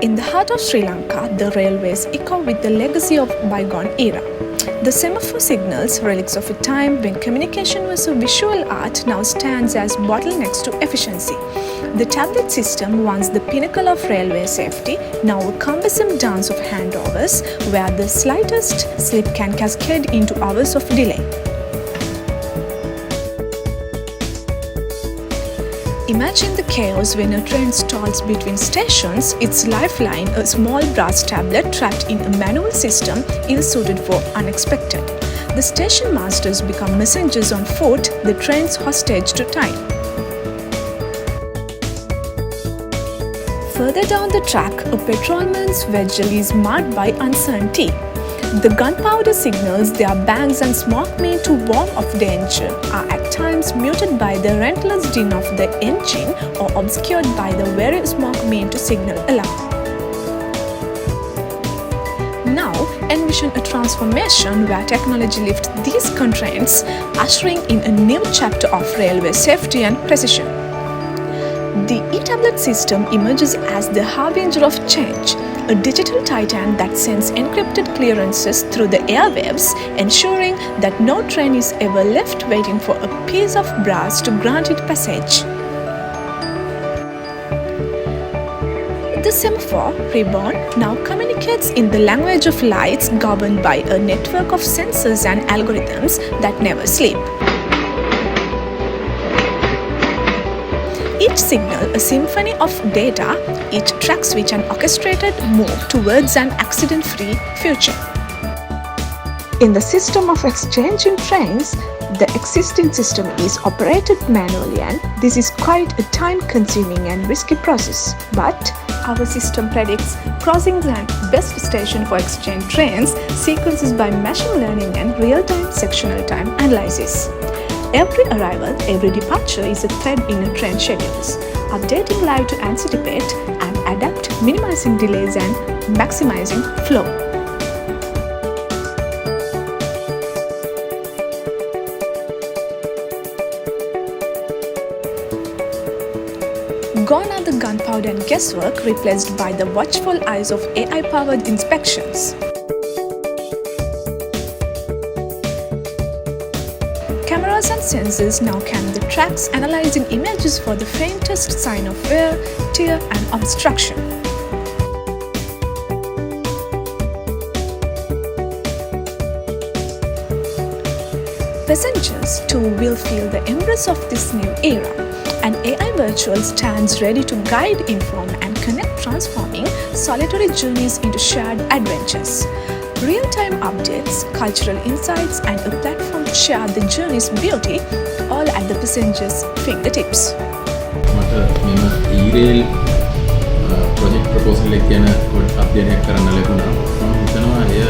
In the heart of Sri Lanka, the railways echo with the legacy of bygone era. The semaphore signals, relics of a time when communication was a visual art, now stands as bottlenecks to efficiency. The tablet system, once the pinnacle of railway safety, now a cumbersome dance of handovers where the slightest slip can cascade into hours of delay. Imagine the chaos when a train stalls between stations, its lifeline a small brass tablet trapped in a manual system ill-suited for unexpected. The station masters become messengers on foot, the train's hostage to time. Further down the track, a patrolman's vigil is marked by uncertainty. The gunpowder signals, their bangs and smoke mean to warn of danger, are at times muted by the relentless din of the engine or obscured by the very smoke mean to signal alarm. Now, envision a transformation where technology lifts these constraints, ushering in a new chapter of railway safety and precision. The e-tablet system emerges as the harbinger of change, a digital titan that sends encrypted clearances through the airwaves, ensuring that no train is ever left waiting for a piece of brass to grant it passage. The semaphore, reborn, now communicates in the language of lights, governed by a network of sensors and algorithms that never sleep. Each signal a symphony of data, each track switch an orchestrated move towards an accident-free future. In the system of exchanging trains, the existing system is operated manually, and this is quite a time-consuming and risky process. But our system predicts crossings and best station for exchange trains, sequences by machine learning and real-time sectional time analysis. Every arrival, every departure is a thread in a train schedules, updating live to anticipate and adapt, minimizing delays and maximizing flow. Gone are the gunpowder and guesswork, replaced by the watchful eyes of AI-powered inspections. Cameras and sensors now scan the tracks, analyzing images for the faintest sign of wear, tear and obstruction. Passengers too will feel the embrace of this new era. An AI virtual stands ready to guide, inform and connect, transforming solitary journeys into shared adventures. Real-time updates, cultural insights and a platform to share the journey's beauty, all at the passenger's fingertips. මට මෙම eRail project proposal එක ගැන අධ්‍යයනයක් කරන්න ලැබුණා. මම හිතනවා එය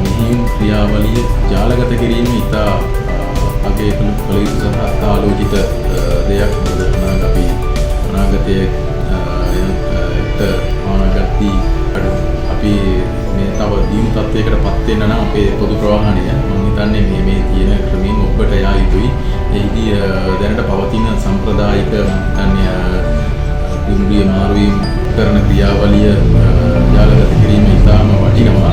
මෙහිම ක්‍රියාවලිය ජාලගත කිරීම ඉතා අගය කළ යුතු සහ තාලෝචිත දෙයක්. මොකද අපි අනාගතයේ අනාගතී අපි මේ තව දියුණු තත්ත්වයකට පත් වෙන්න නම් අපේ පොදු ප්‍රවාහනය මම හිතන්නේ මේ තියෙන ක්‍රමයෙන් ඔබට යා යුතුයි. එහිදී දැනට පවතින සම්ප්‍රදායික මම හිතන්නේ දුම්රිය මාරුවීම් කරන ක්‍රියාවලිය ජාලගත කිරීම ඉතාම වටිනවා.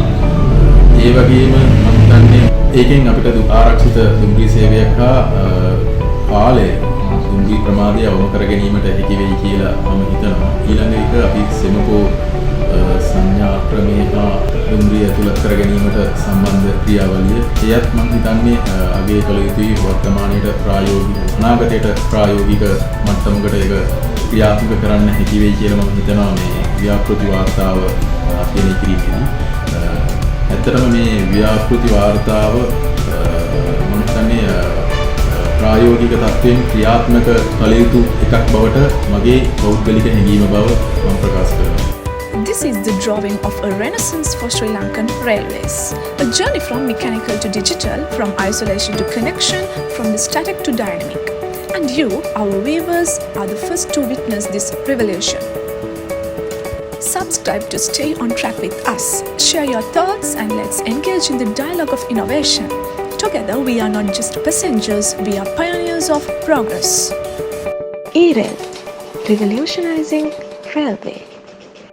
ඒ වගේම මම හිතන්නේ ඒකෙන් අපිට ආරක්ෂිත දුම්රිය සේවයක් හා කාලය දුම්රිය ප්‍රමාදය අවම කර ගැනීමට හැකි වෙයි කියලා මම හිතනවා. ඊළඟ එක අපි සෙමකෝ සංඥා ක්‍රමයේ හා දුම්රිය ඇතුළත් කර ගැනීමට සම්බන්ධ ක්‍රියාවලිය එයත් මම හිතන්නේ අගය කළ යුතුයි. වර්තමානයේට ප්‍රායෝගික අනාගතයට ප්‍රායෝගික මට්ටමකට ඒක ක්‍රියාත්මක කරන්න හැකි වෙයි කියලා මම හිතනවා මේ ව්‍යාපෘති වාර්තාව අධ්‍යයනය කිරීමේදී. ඇත්තටම මේ ව්‍යාපෘති වාර්තාව මම හිතන්නේ ප්‍රායෝගික තත්ත්වයෙන් ක්‍රියාත්මක කළ යුතු එකක් බවට මගේ පෞද්ගලික හැඟීම බව මම ප්‍රකාශ කරනවා. This is the drawing of a renaissance for Sri Lankan railways. A journey from mechanical to digital, from isolation to connection, from the static to dynamic. And you, our viewers, are the first to witness this revolution. Subscribe to stay on track with us. Share your thoughts and let's engage in the dialogue of innovation. Together, we are not just passengers, we are pioneers of progress. eRail, revolutionizing railway.